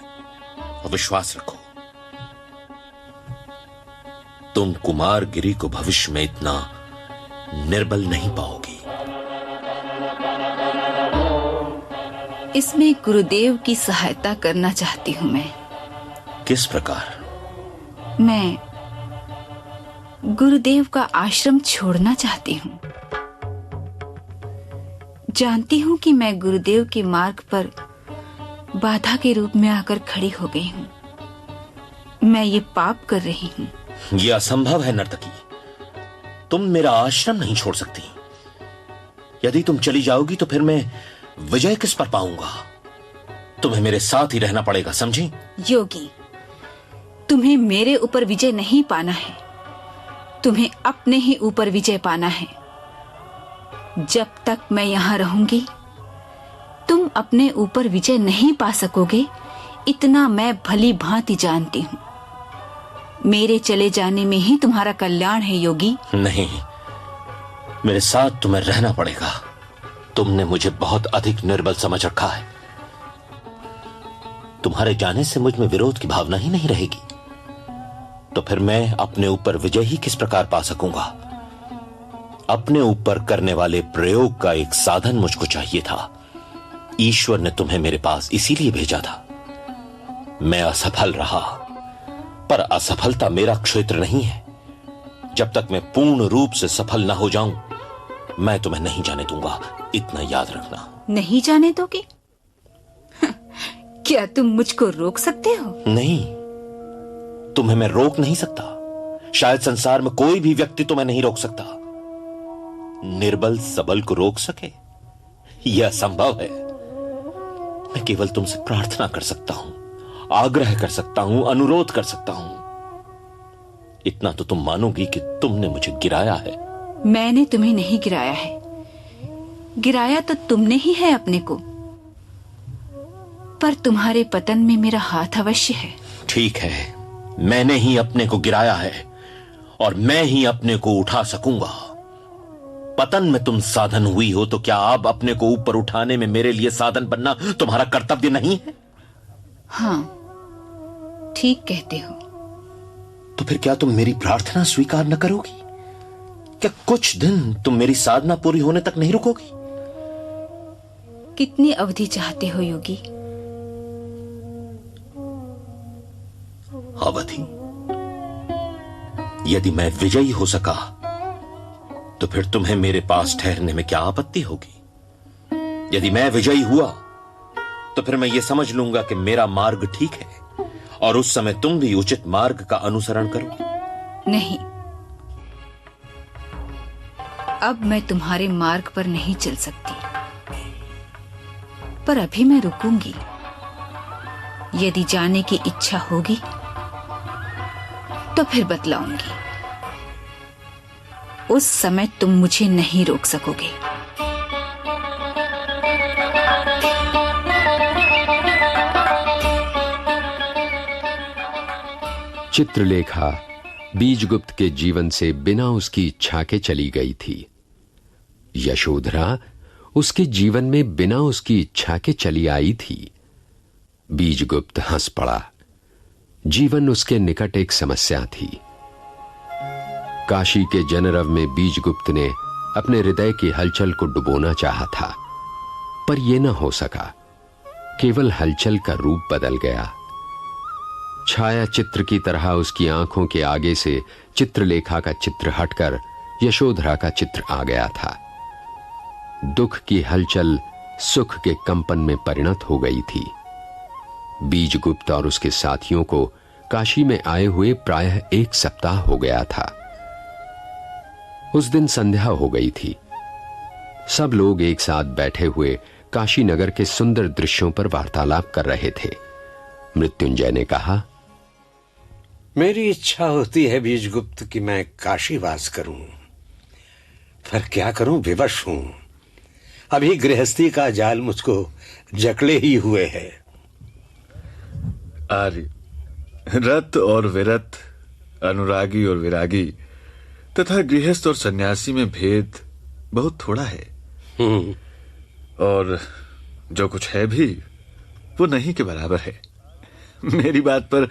और विश्वास रखो, तुम कुमार गिरी को भविष्य में इतना निर्बल नहीं पाओगी।
इसमें गुरुदेव की सहायता करना चाहती हूं मैं।
किस प्रकार?
मैं गुरुदेव का आश्रम छोड़ना चाहती हूं। जानती हूं कि मैं गुरुदेव के मार्ग पर बाधा के रूप में आकर खड़ी हो गई हूं। मैं ये पाप कर रही हूं।
यह असंभव है नर्तकी। तुम मेरा आश्रम नहीं छोड़ सकती। यदि तुम चली जाओगी तो फिर मैं विजय किस पर पाऊंगा? तुम्हें मेरे साथ ही रहना पड़ेगा, समझी?
योगी, तुम्हें मेरे ऊपर विजय नहीं पाना है, तुम्हें अपने ही ऊपर विजय पाना है। जब तक मैं यहां रहूंगी तुम अपने ऊपर विजय नहीं पा सकोगे, इतना मैं भली भांति जानती हूं। मेरे चले जाने में ही तुम्हारा कल्याण है योगी।
नहीं, मेरे साथ तुम्हें रहना पड़ेगा। तुमने मुझे बहुत अधिक निर्बल समझ रखा है। तुम्हारे जाने से मुझ में विरोध की भावना ही नहीं रहेगी, तो फिर मैं अपने ऊपर विजय ही किस प्रकार पा सकूंगा? अपने ऊपर करने वाले प्रयोग का एक साधन मुझको चाहिए था। ईश्वर ने तुम्हें मेरे पास इसीलिए भेजा था। मैं असफल रहा, पर असफलता मेरा क्षेत्र नहीं है। जब तक मैं पूर्ण रूप से सफल ना हो जाऊं, मैं तुम्हें नहीं जाने दूंगा, इतना याद रखना।
नहीं जाने दोगे? क्या तुम मुझको रोक सकते हो?
नहीं, तुम्हें मैं रोक नहीं सकता। शायद संसार में कोई भी व्यक्ति तुम्हें नहीं रोक सकता। निर्बल सबल को रोक सके, यह असंभव है। मैं केवल तुमसे प्रार्थना कर सकता हूं, आग्रह कर सकता हूं, अनुरोध कर सकता हूं। इतना तो तुम मानोगी कि तुमने मुझे गिराया है।
मैंने तुम्हें नहीं गिराया है। गिराया तो तुमने ही है अपने को, पर तुम्हारे पतन में मेरा हाथ अवश्य है।
ठीक है, मैंने ही अपने को गिराया है और मैं ही अपने को उठा सकूंगा। पतन में तुम साधन हुई हो, तो क्या अब अपने को ऊपर उठाने में मेरे लिए साधन बनना तुम्हारा कर्तव्य नहीं है?
हाँ, ठीक कहते हो।
तो फिर क्या तुम मेरी प्रार्थना स्वीकार न करोगी? क्या कुछ दिन तुम मेरी साधना पूरी होने तक नहीं रुकोगी?
कितनी अवधि चाहते हो योगी?
अवधि? यदि मैं विजयी हो सका तो फिर तुम्हें मेरे पास ठहरने में क्या आपत्ति होगी? यदि मैं विजयी हुआ तो फिर मैं ये समझ लूंगा कि मेरा मार्ग ठीक है और उस समय तुम भी उचित मार्ग का अनुसरण करोगे।
नहीं, अब मैं तुम्हारे मार्ग पर नहीं चल सकती, पर अभी मैं रुकूंगी। यदि जाने की इच्छा होगी तो फिर बतलाऊंगी। उस समय तुम मुझे नहीं रोक सकोगे।
चित्रलेखा बीजगुप्त के जीवन से बिना उसकी इच्छा के चली गई थी। यशोधरा उसके जीवन में बिना उसकी इच्छा के चली आई थी। बीजगुप्त हंस पड़ा। जीवन उसके निकट एक समस्या थी। काशी के जनरव में बीजगुप्त ने अपने हृदय की हलचल को डुबोना चाहा था, पर यह न हो सका। केवल हलचल का रूप बदल गया। छाया चित्र की तरह उसकी आंखों के आगे से चित्रलेखा का चित्र हटकर यशोधरा का चित्र आ गया था। दुख की हलचल सुख के कंपन में परिणत हो गई थी। बीजगुप्त और उसके साथियों को काशी में आए हुए प्रायः 1 सप्ताह हो गया था। उस दिन संध्या हो गई थी। सब लोग एक साथ बैठे हुए काशी नगर के सुंदर दृश्यों पर वार्तालाप कर रहे थे। मृत्युंजय ने कहा,
मेरी इच्छा होती है बीजगुप्त कि मैं काशी वास करूं, पर क्या करूं, विवश हूं। अभी गृहस्थी का जाल मुझको जकड़े ही हुए है।
आर्य, रत और विरत, अनुरागी और विरागी तथा गृहस्थ और सन्यासी में भेद बहुत थोड़ा है। और जो कुछ है भी वो नहीं के बराबर है। मेरी बात पर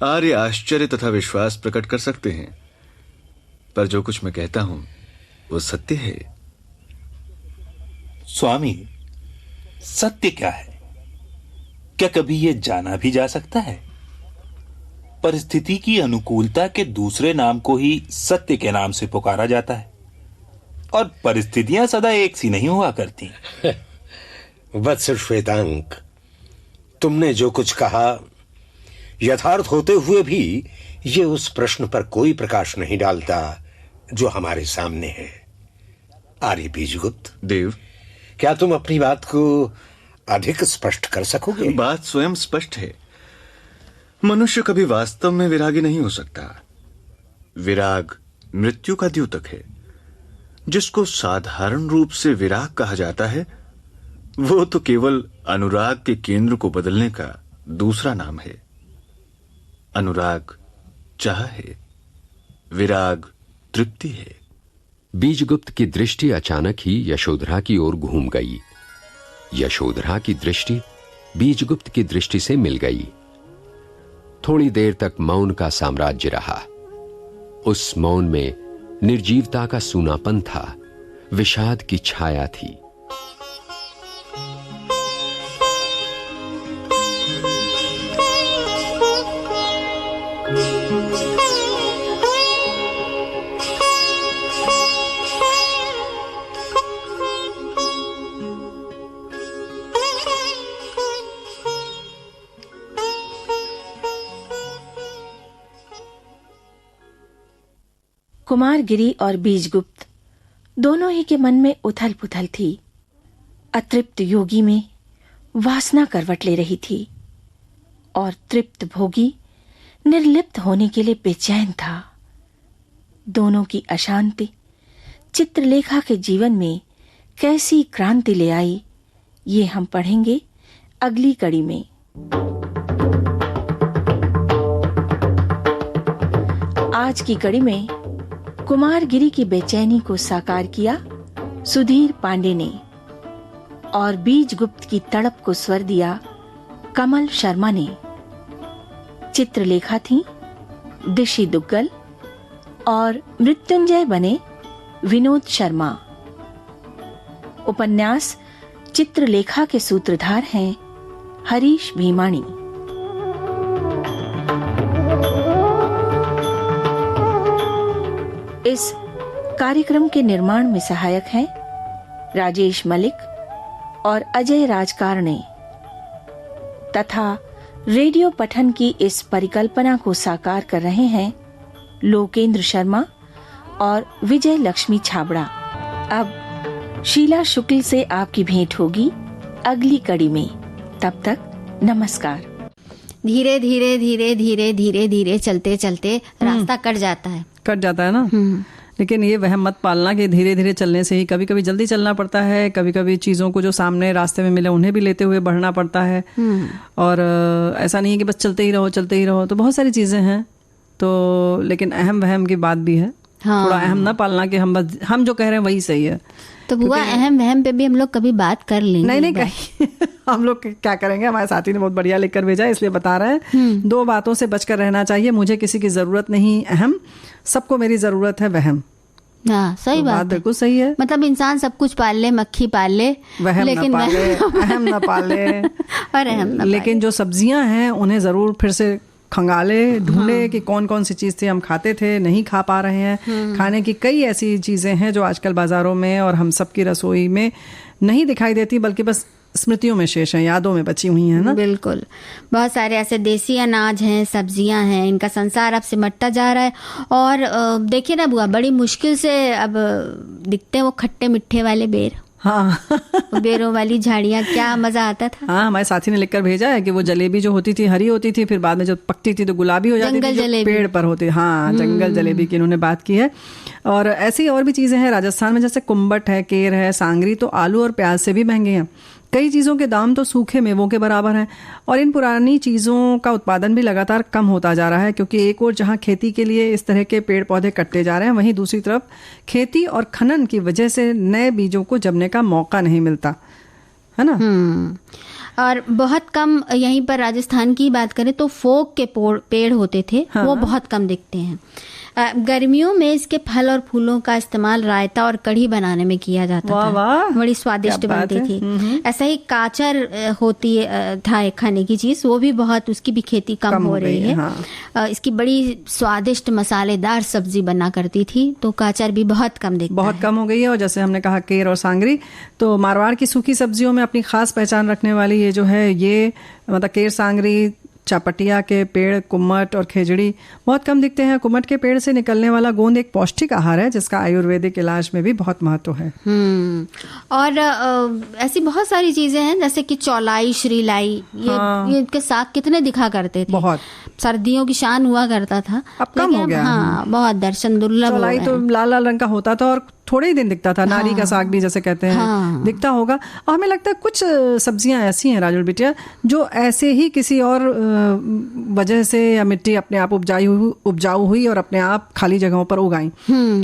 आर्य आश्चर्य तथा विश्वास प्रकट कर सकते हैं, पर जो कुछ मैं कहता हूं वो सत्य है।
स्वामी, सत्य क्या है? क्या कभी यह जाना भी जा सकता है? परिस्थिति की अनुकूलता के दूसरे नाम को ही सत्य के नाम से पुकारा जाता है, और परिस्थितियां सदा एक सी नहीं हुआ करती।
वत्स श्वेतांक, तुमने जो कुछ कहा यथार्थ होते हुए भी ये उस प्रश्न पर कोई प्रकाश नहीं डालता जो हमारे सामने है। आर्य बीजगुप्त
देव,
क्या तुम अपनी बात को अधिक स्पष्ट कर सकोगे?
बात स्वयं स्पष्ट है। मनुष्य कभी वास्तव में विरागी नहीं हो सकता। विराग मृत्यु का द्योतक है। जिसको साधारण रूप से विराग कहा जाता है वो तो केवल अनुराग के केंद्र को बदलने का दूसरा नाम है। अनुराग चाह है, विराग तृप्ति है।
बीजगुप्त की दृष्टि अचानक ही यशोधरा की ओर घूम गई। यशोधरा की दृष्टि बीजगुप्त की दृष्टि से मिल गई। थोड़ी देर तक मौन का साम्राज्य रहा। उस मौन में निर्जीवता का सूनापन था, विषाद की छाया थी।
कुमारगिरी और बीजगुप्त दोनों ही के मन में उथल पुथल थी। अतृप्त योगी में वासना करवट ले रही थी और तृप्त भोगी निर्लिप्त होने के लिए बेचैन था। दोनों की अशांति चित्रलेखा के जीवन में कैसी क्रांति ले आई, ये हम पढ़ेंगे अगली कड़ी में। आज की कड़ी में कुमारगिरी की बेचैनी को साकार किया सुधीर पांडे ने और बीजगुप्त की तड़प को स्वर दिया कमल शर्मा ने। चित्रलेखा थी दिशी दुग्गल और मृत्युंजय बने विनोद शर्मा। उपन्यास चित्रलेखा के सूत्रधार हैं हरीश भीमाणी। इस कार्यक्रम के निर्माण में सहायक हैं राजेश मलिक और अजय राजकारणे तथा रेडियो पठन की इस परिकल्पना को साकार कर रहे हैं लोकेंद्र शर्मा और विजय लक्ष्मी छाबड़ा। अब शीला शुक्ल से आपकी भेंट होगी अगली कड़ी में। तब तक नमस्कार।
धीरे धीरे धीरे धीरे धीरे धीरे चलते चलते रास्ता कट जाता है
ना। लेकिन ये वहम मत पालना कि धीरे धीरे चलने से ही, कभी कभी जल्दी चलना पड़ता है, कभी कभी चीज़ों को जो सामने रास्ते में मिले उन्हें भी लेते हुए बढ़ना पड़ता है। और ऐसा नहीं है कि बस चलते ही रहो। तो बहुत सारी चीज़ें हैं, तो लेकिन अहम वहम की बात भी है।
हाँ।
थोड़ा अहम ना पालना कि हम जो कह रहे हैं वही सही है।
तो बुआ अहम वहम पे भी हम लोग कभी बात कर लेंगे।
नहीं कहीं हम लोग क्या करेंगे, हमारे साथी ने बहुत बढ़िया लिखकर भेजा, इसलिए बता रहे हैं। 2 बातों से बचकर रहना चाहिए। मुझे किसी की जरूरत नहीं अहम, सबको मेरी जरूरत है वहम।
हाँ, सही
तो बात बिल्कुल सही है।
मतलब इंसान सब कुछ पाल ले, मक्खी पाल ले,
वहम
लेकिन
न पाले, अहम न पाले
और अहम न
लेकिन जो सब्जियां हैं उन्हें जरूर फिर से खंगाले, ढूंढे कि कौन कौन सी चीज़ थी हम खाते थे, नहीं खा पा रहे हैं। खाने की कई ऐसी चीज़ें हैं जो आजकल बाज़ारों में और हम सब की रसोई में नहीं दिखाई देती, बल्कि बस स्मृतियों में शेष हैं, यादों में बची हुई हैं ना।
बिल्कुल, बहुत सारे ऐसे देसी अनाज हैं, सब्जियां हैं, इनका संसार अब सिमटता जा रहा है। और देखिए ना बुआ, बड़ी मुश्किल से अब दिखते हैं वो खट्टे मिट्ठे वाले बेर।
हाँ
बेरों वाली झाड़ियाँ, क्या मजा आता था।
हाँ, हमारे साथी ने लिखकर भेजा है कि वो जलेबी जो होती थी हरी होती थी, फिर बाद में जब पकती थी तो गुलाबी हो जाती थी, जो पेड़ पर होती। हाँ, जंगल जलेबी की इन्होंने बात की है। और ऐसी और भी चीजें हैं राजस्थान में, जैसे कुम्बट है, केर है, सांगरी तो आलू और प्याज से भी महंगे हैं। कई चीज़ों के दाम तो सूखे मेवों के बराबर हैं। और इन पुरानी चीज़ों का उत्पादन भी लगातार कम होता जा रहा है, क्योंकि एक और जहां खेती के लिए इस तरह के पेड़ पौधे कटते जा रहे हैं, वहीं दूसरी तरफ खेती और खनन की वजह से नए बीजों को जमने का मौका नहीं मिलता है ना।
और बहुत कम, यहीं पर राजस्थान की बात करें तो फोक के पेड़ होते थे। हाँ। वो बहुत कम दिखते हैं। गर्मियों में इसके फल और फूलों का इस्तेमाल रायता और कढ़ी बनाने में किया जाता था। बड़ी स्वादिष्ट बनती थी। ऐसा ही काचर होती था एक खाने की चीज, वो भी बहुत, उसकी भी खेती कम हो रही है। हाँ। इसकी बड़ी स्वादिष्ट मसालेदार सब्जी बना करती थी, तो काचर भी बहुत कम दिखता है।
बहुत कम हो गई है। और जैसे हमने कहा केर और सांगरी, तो मारवाड़ की सूखी सब्जियों में अपनी खास पहचान रखने वाली ये जो है, ये मतलब केर, सांगरी, चापटिया के पेड़, कुम्मट और खेजड़ी बहुत कम दिखते हैं। कुम्मट के पेड़ से निकलने वाला गोंद एक पौष्टिक आहार है, जिसका आयुर्वेदिक इलाज में भी बहुत महत्व है।
और ऐसी बहुत सारी चीजें हैं, जैसे कि चौलाई, श्रीलाई, ये इनके साग कितने दिखा करते थे। बहुत सर्दियों की शान हुआ करता था,
अब कम हो गया।
हाँ, बहुत दर्शन दुर्लभ।
चौलाई तो लाल लाल रंग का होता था और थोड़े ही दिन दिखता था। नारी का साग भी जैसे कहते हैं, दिखता होगा। और हमें लगता है कुछ सब्जियां ऐसी हैं राजुल बिटिया, जो ऐसे ही किसी और वजह से या मिट्टी अपने आप उपजाऊ हुई और अपने आप खाली जगहों पर उगाई,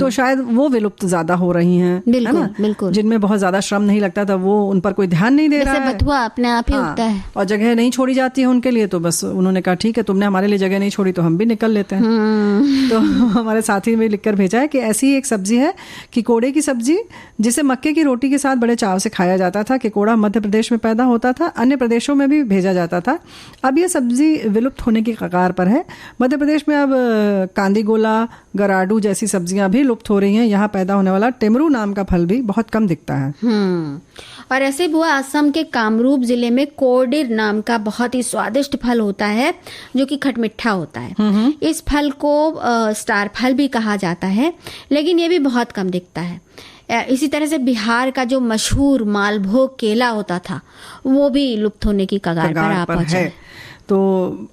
तो शायद वो विलुप्त ज्यादा हो रही हैं, है ना।
बिल्कुल।
जिनमें बहुत ज्यादा श्रम नहीं लगता था, वो उन पर कोई ध्यान नहीं दे रहा है।
बथुआ अपने आप ही उगता है
और जगह नहीं छोड़ी जाती है उनके लिए, तो बस उन्होंने कहा ठीक है, तुमने हमारे लिए जगह नहीं छोड़ी तो हम भी निकल लेते हैं। तो हमारे साथी ने लिखकर भेजा है कि ऐसी एक सब्जी है किकोड़े की सब्जी, जिसे मक्के की रोटी के साथ बड़े चाव से खाया जाता था। किकोड़ा मध्य प्रदेश में पैदा होता था, अन्य प्रदेशों में भी भेजा जाता था। अब यह सब्जी विलुप्त होने की कगार पर है। मध्य प्रदेश में अब कांदीगोला, गराडू जैसी सब्जियां भी लुप्त हो रही हैं। यहाँ पैदा होने वाला टेमरू नाम का फल भी बहुत कम दिखता है।
और ऐसे बुआ, असम के कामरूप जिले में कोडिर नाम का बहुत ही स्वादिष्ट फल होता है, जो कि खटमिठा होता है। इस फल को स्टार फल भी कहा जाता है, लेकिन ये भी बहुत कम दिखता है। इसी तरह से बिहार का जो मशहूर मालभोग केला होता था, वो भी लुप्त होने की कगार पर आ पहुंचा है।
तो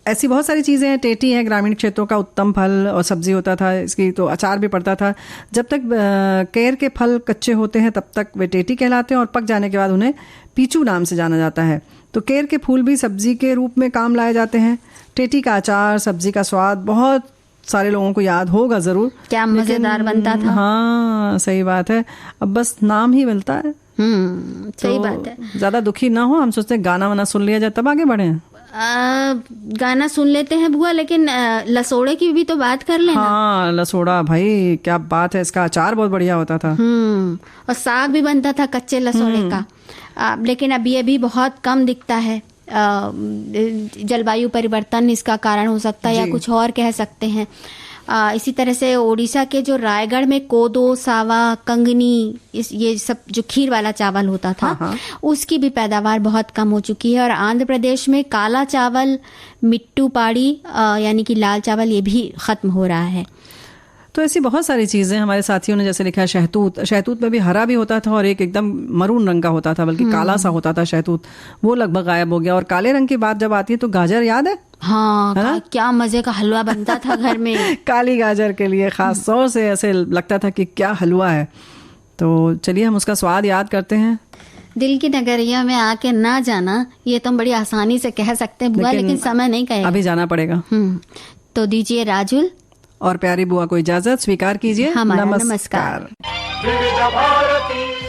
ऐसी बहुत सारी चीज़ें हैं। टेटी है, ग्रामीण क्षेत्रों का उत्तम फल और सब्जी होता था। इसकी तो अचार भी पड़ता था। जब तक केर के फल कच्चे होते हैं, तब तक वे टेटी कहलाते हैं और पक जाने के बाद उन्हें पीचू नाम से जाना जाता है। तो केर के फूल भी सब्जी के रूप में काम लाए जाते हैं। टेटी का अचार, सब्जी का स्वाद बहुत सारे लोगों को याद होगा जरूर,
क्या मजेदार बनता था।
हाँ, सही बात है। अब बस नाम ही मिलता है।
सही बात है।
ज्यादा दुखी ना हो, हम सोचते हैं गाना वाना सुन लिया जाए तब आगे बढ़े।
गाना सुन लेते हैं बुआ, लेकिन लसोड़े की भी तो बात कर लेना।
हाँ, लसोड़ा भाई क्या बात है, इसका अचार बहुत बढ़िया होता था।
और साग भी बनता था कच्चे लसोड़े का। लेकिन अब ये भी बहुत कम दिखता है। जलवायु परिवर्तन इसका कारण हो सकता है, या कुछ और कह सकते हैं। इसी तरह से ओडिशा के जो रायगढ़ में कोदो, सावा, कंगनी, ये सब जो खीर वाला चावल होता था, उसकी भी पैदावार बहुत कम हो चुकी है। और आंध्र प्रदेश में काला चावल, मिट्टू पाड़ी यानी कि लाल चावल, ये भी खत्म हो रहा है।
तो ऐसी बहुत सारी चीजें हमारे साथियों ने जैसे लिखा है शहतूत। शहतूत में भी हरा भी होता था और एक एकदम मरून रंग का होता था, बल्कि काला सा होता था शहतूत, वो लगभग गायब हो गया। और काले रंग की बात जब आती है तो गाजर याद है?
हाँ, क्या मजे का हलवा बनता था घर में
काली गाजर के लिए खास तौर से ऐसे लगता था कि क्या हलवा है। तो चलिए हम उसका स्वाद याद करते हैं।
दिल की नगरिया में आके ना जाना, ये तो बड़ी आसानी से कह सकते हैं बुआ, लेकिन समय नहीं कहेगा,
अभी जाना पड़ेगा।
तो दीजिए राजुल
और प्यारी बुआ को इजाजत, स्वीकार कीजिए
हमारा
नमस्कार।
विविध भारती।